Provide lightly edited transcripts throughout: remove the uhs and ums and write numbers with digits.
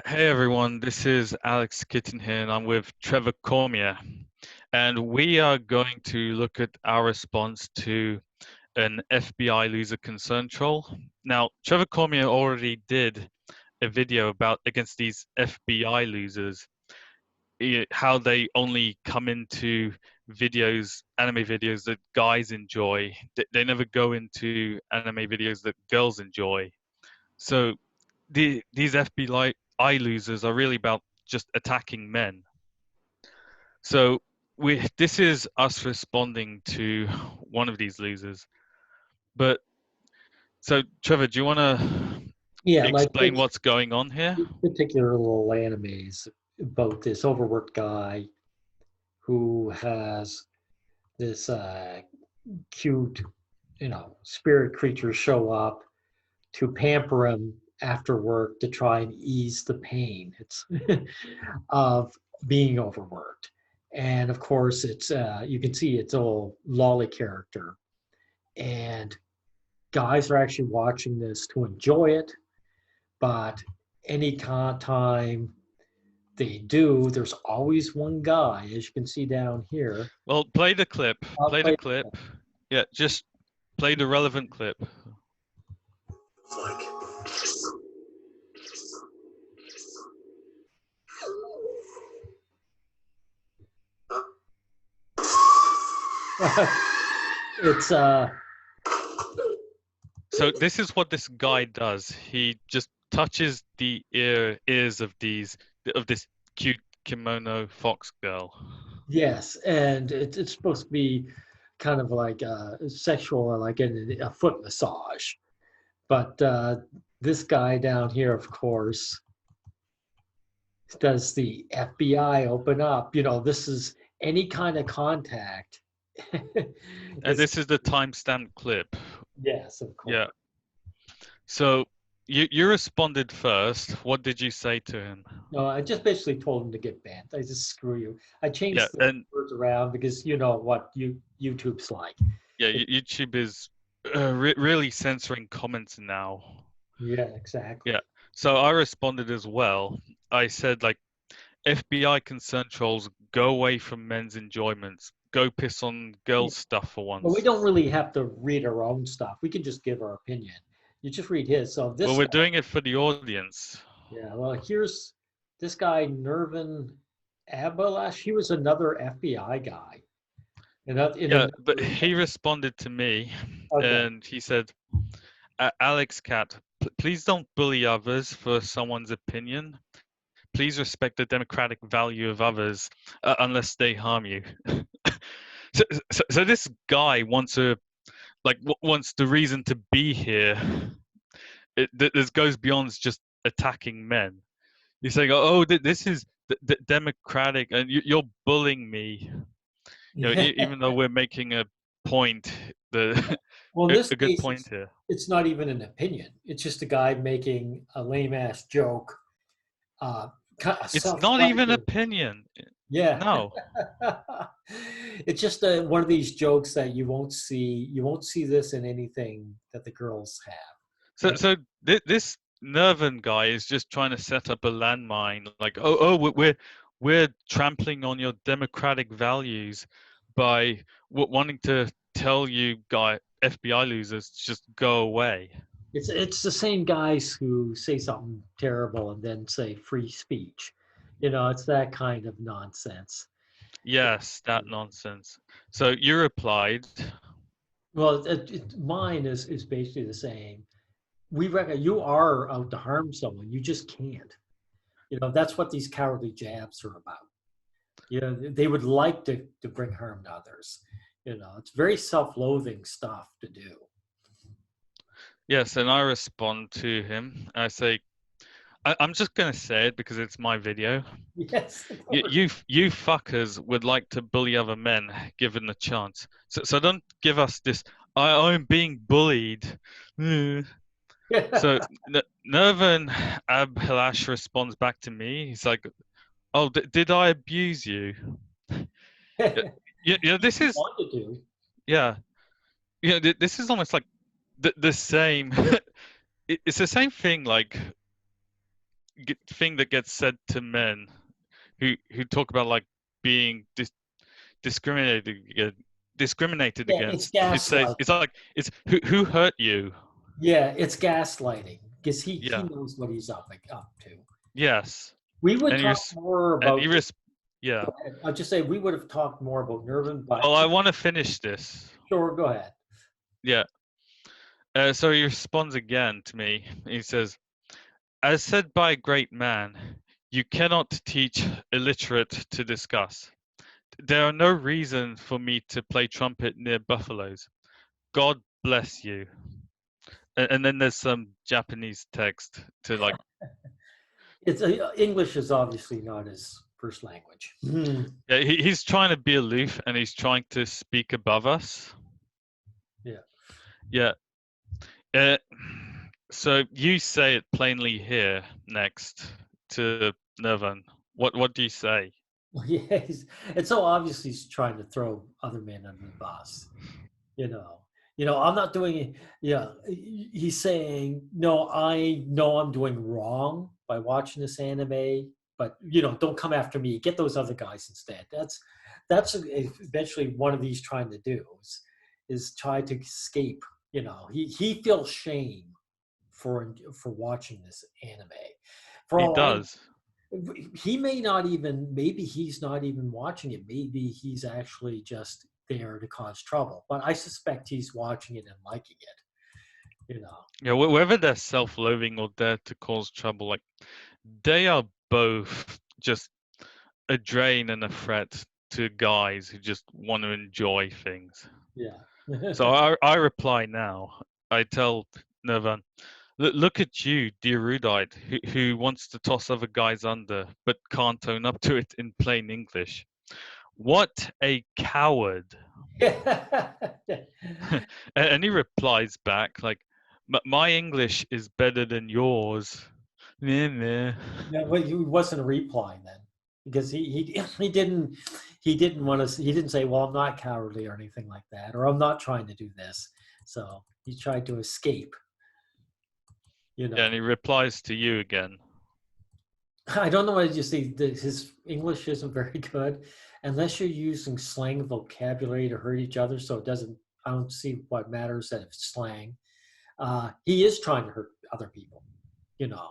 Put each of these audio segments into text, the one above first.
Hey everyone, this is Alex Kitten here, and I'm with Trevor Cormier, and we are going to look at our response to an FBI loser concern troll. Now, Trevor Cormier already did a video about against these FBI losers, how they only come into videos, anime videos that guys enjoy. They never go into anime videos that girls enjoy. So these FBI losers are really about just attacking men. So this is us responding to one of these losers. But so Trevor, do you want to Yeah, like explain what's going on here? this particular little animes about this overworked guy who has this cute, spirit creature show up to pamper him after work to try and ease the pain of being overworked. And of course, it's you can see it's all lolly character, and guys are actually watching this to enjoy it. But any time they do, there's always one guy, as you can see down here. Well, play the clip. I'll Play the play. clip. Yeah, just play the relevant clip. Like, it's So this is what this guy does. He just touches the ears of this cute kimono fox girl. yes, and it's supposed to be kind of like sexual, like a foot massage. But this guy down here, of course, does the FBI open up? This is any kind of contact. And this is the timestamp clip. Yes, of course. Yeah. So you responded first. What did you say to him? No, I just basically told him to get banned. I just screw you. I changed Yeah, the and words around because you know what YouTube's like. yeah, YouTube is really censoring comments now. Yeah, exactly. Yeah. So I responded as well. I said like FBI concern trolls, go away from men's enjoyments. Go piss on Yeah. girls' stuff for But we once. don't really have to read our own stuff. We can just give our opinion. You just read his. So Well, this we're guy, doing it for the audience. yeah. Well, here's this guy, Nervin Abalash. He was another FBI guy. In Yeah, another, but he responded to me okay. and he said, Alex Cat, please don't bully others for someone's opinion. Please respect the democratic value of others unless they harm you. So this guy wants wants the reason to be here. This goes beyond just attacking men. He's saying, "Oh, this is democratic, and you're bullying me." Even though we're making a point, the Well, in this a good case, point here. it's not even an opinion. It's just a guy making a lame ass joke. Uh, It's not even self-pleasure. opinion. Yeah. No. It's just one of these jokes that you won't see. You won't see this in anything that the girls have. So this Nervan guy is just trying to set up a landmine. Like, oh, we're trampling on your democratic values by wanting to tell you, FBI losers, to just go away. It's the same guys who say something terrible and then say free speech. It's that kind of nonsense. Yes, that nonsense. So you replied, Well, mine is basically the same. We reckon you are out to harm someone. You just can't. That's what these cowardly jabs are about. They would like to bring harm to others. It's very self-loathing stuff to do. yes, and I respond to him. I say, I'm just gonna say it because it's my video. Yes. You fuckers would like to bully other men given the chance. So don't give us this. I'm being bullied. So Nervan Abhilash responds back to me. He's like, "Oh, did I abuse you?" Yeah, this is Want to do. yeah, this is almost like the same. It's the same thing. Like thing that gets said to men who talk about like being discriminated discriminated Yeah, it's against. He says gaslighting. it's like it's who hurt you. Yeah, it's gaslighting because he Yeah. knows what he's up to. Yes. We would And you talk more and you about. yeah. Go ahead. I'll just say we would have talked more about Nervin, but Well, I want to finish this. sure, go ahead. Yeah. So he responds again to me. He says, "As said by a great man, you cannot teach illiterate to discuss. There are no reason for me to play trumpet near buffaloes. God bless you." And then there's some Japanese text to like. It's English is obviously not his first language. Yeah, he's trying to be aloof and he's trying to speak above us. Yeah. Yeah. Uh, so you say it plainly here next to Nervan. What do you say? Well, yeah, it's so obvious he's trying to throw other men under the bus. You know, I'm not doing it. Yeah, he's saying, no, I know I'm doing wrong by watching this anime, but don't come after me. Get those other guys instead. That's eventually one of these trying to do is try to escape. He feels shame for watching this anime. For He all I does. he may not even, maybe he's not even watching it. Maybe he's actually just there to cause trouble. But I suspect he's watching it and liking it. Yeah, whether they're self-loathing or there to cause trouble, like they are both just a drain and a threat to guys who just want to enjoy things. Yeah. So I reply now. I tell Nervan, look at you, the erudite, who wants to toss other guys under but can't own up to it in plain English. What a coward. And he replies back like, my English is better than yours. Meh, meh. Yeah, well, he wasn't replying then because he didn't say, well, I'm not cowardly or anything like that, or I'm not trying to do this. So he tried to escape. Yeah, and he replies to you again. I don't know what you see. His English isn't very good, unless you're using slang vocabulary to hurt each other. So it doesn't. I don't see what matters that it's slang. He is trying to hurt other people. You know,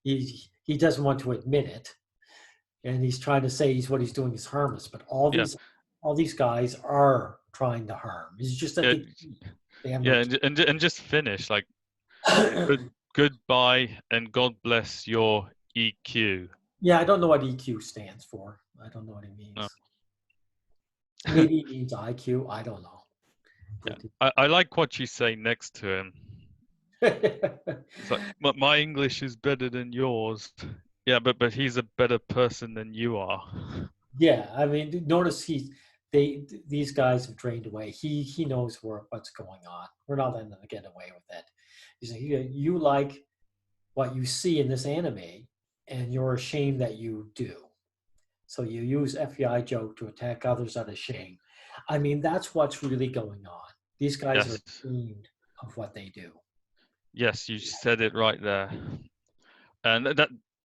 he doesn't want to admit it, and he's trying to say what he's doing is harmless. But Yeah, all these guys are trying to harm. It's just that yeah, they have no. yeah, and just finish like goodbye and God bless your EQ. Yeah, I don't know what EQ stands for. I don't know what it Oh. means. Maybe it means IQ. I don't know. Yeah. I like what you say next to him. It's like my English is better than yours. Yeah, but he's a better person than you are. Yeah, I mean, notice these guys have drained away. He knows what's going on. We're not letting them get away with it. He's like, you like what you see in this anime, and you're ashamed that you do. So you use FBI joke to attack others out of shame. I mean, that's what's really going on. These guys are Yes. ashamed of what they do. Yes, you said it right there. And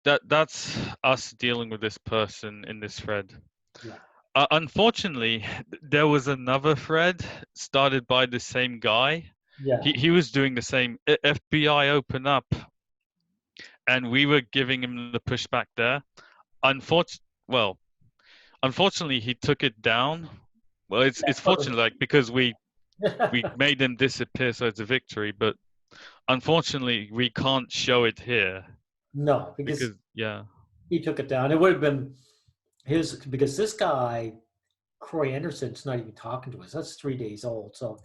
that's us dealing with this person in this thread. Yeah. Unfortunately, there was another thread started by the same guy. Yeah. He was doing the same FBI open up, and we were giving him the pushback there. Unfortunately, he took it down. Well, it's fortunate, like because we made him disappear, so it's a victory. But unfortunately, we can't show it here No, because yeah. he took it down. It would have been because this guy, Croy Anderson's not even talking to us. That's 3 days old. So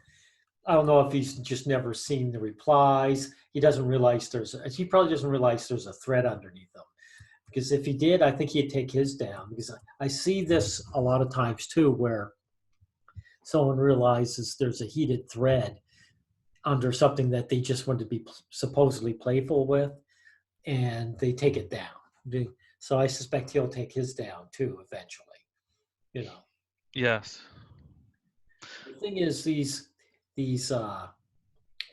I don't know if he's just never seen the replies. He probably doesn't realize there's a thread underneath them. Because if he did, I think he'd take his down. Because I see this a lot of times too, where someone realizes there's a heated thread under something that they just want to be supposedly playful with, and they take it down. So I suspect he'll take his down too eventually. Yes. The thing is, these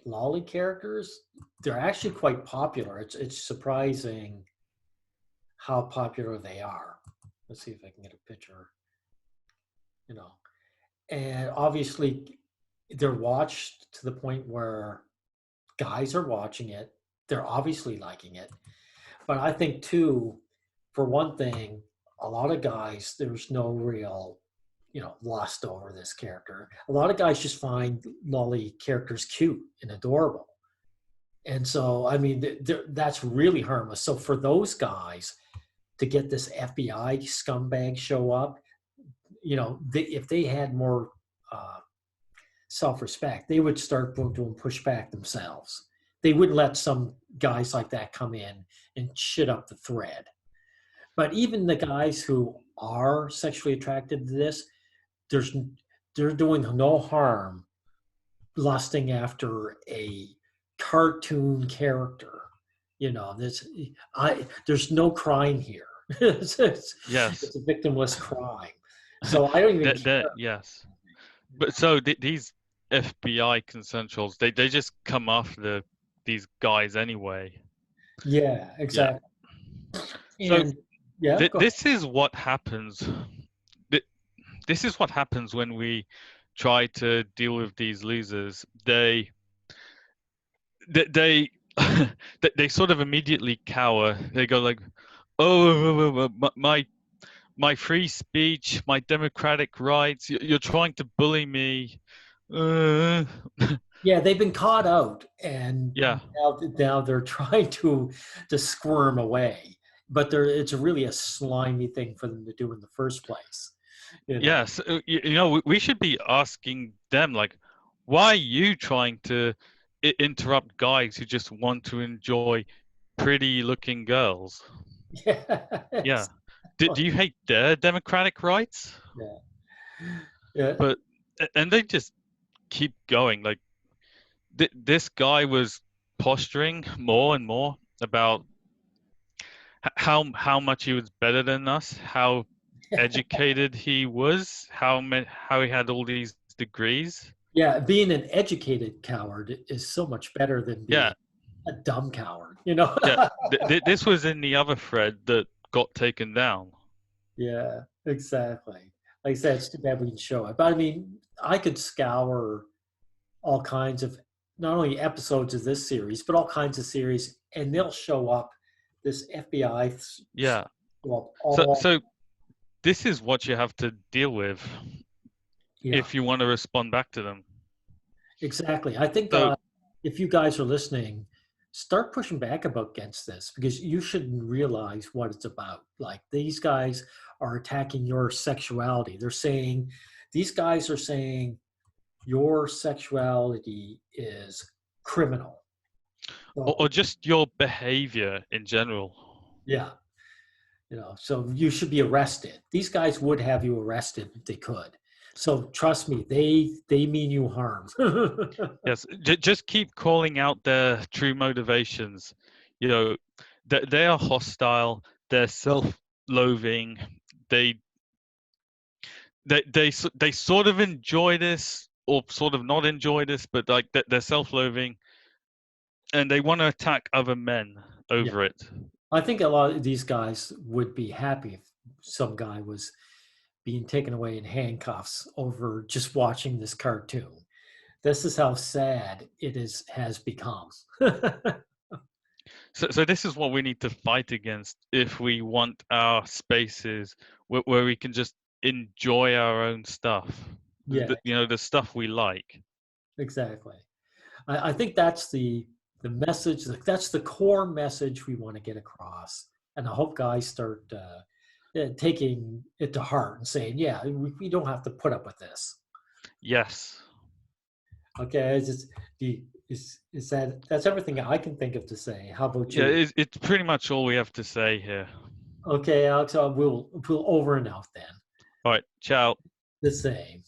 lolly characters, they're actually quite popular. It's surprising how popular they are. Let's see if I can get a picture. And obviously they're watched to the point where guys are watching it. They're obviously liking it. But I think too, for one thing, a lot of guys, there's no real, lust over this character. A lot of guys just find lolly characters cute and adorable. And so, I mean, that's really harmless. So for those guys to get this FBI scumbag show up, if they had more self-respect, they would start doing pushback themselves. They wouldn't let some guys like that come in and shit up the thread. But even the guys who are sexually attracted to this, they're doing no harm lusting after a cartoon character. There's no crime here. it's Yes. a victimless crime. So I don't even care. Yes. But so these FBI consensuals, they just come after these guys anyway. Yeah, exactly. Yeah. And so this is what happens. This is what happens when we try to deal with these losers. They they sort of immediately cower. They go like, "Oh, my free speech, my democratic rights. You're trying to bully me." Yeah, they've been caught out, and Yeah. now they're trying to squirm away. But it's really a slimy thing for them to do in the first place. Yes, we should be asking them, like, why are you trying to interrupt guys who just want to enjoy pretty-looking girls? Yeah. Do you hate their democratic rights? Yeah. But and they just keep going. Like this guy was posturing more and more about how much he was better than us, how educated he was, how he had all these degrees. Yeah, being an educated coward is so much better than being a dumb coward. Yeah, this was in the other thread that got taken down. Yeah, exactly. Like I said, it's too bad we can show it. But I mean, I could scour all kinds of not only episodes of this series, but all kinds of series, and they'll show up. This FBI. Yeah. Well, So this is what you have to deal with if you want to respond back to them. Exactly. I think if you guys are listening, start pushing back against this, because you shouldn't realize what it's about. Like, these guys are attacking your sexuality. These guys are saying your sexuality is criminal. Or just your behavior in general. Yeah. So you should be arrested. These guys would have you arrested if they could. So trust me, they mean you harm. Yes, just keep calling out their true motivations. They are hostile. They're self-loathing. They sort of enjoy this, or sort of not enjoy this, but like they're self-loathing, and they want to attack other men over it. I think a lot of these guys would be happy if some guy was being taken away in handcuffs over just watching this cartoon. This is how sad has become. So this is what we need to fight against if we want our spaces where we can just enjoy our own stuff. Yeah, the stuff we like. Exactly. I think that's the message. That's the core message we want to get across. And I hope guys start taking it to heart and saying, yeah, we don't have to put up with this. Yes. Okay. That's everything I can think of to say. How about you? Yeah, it's pretty much all we have to say here. Okay, Alex, we'll over and out then. All right. Ciao. The same.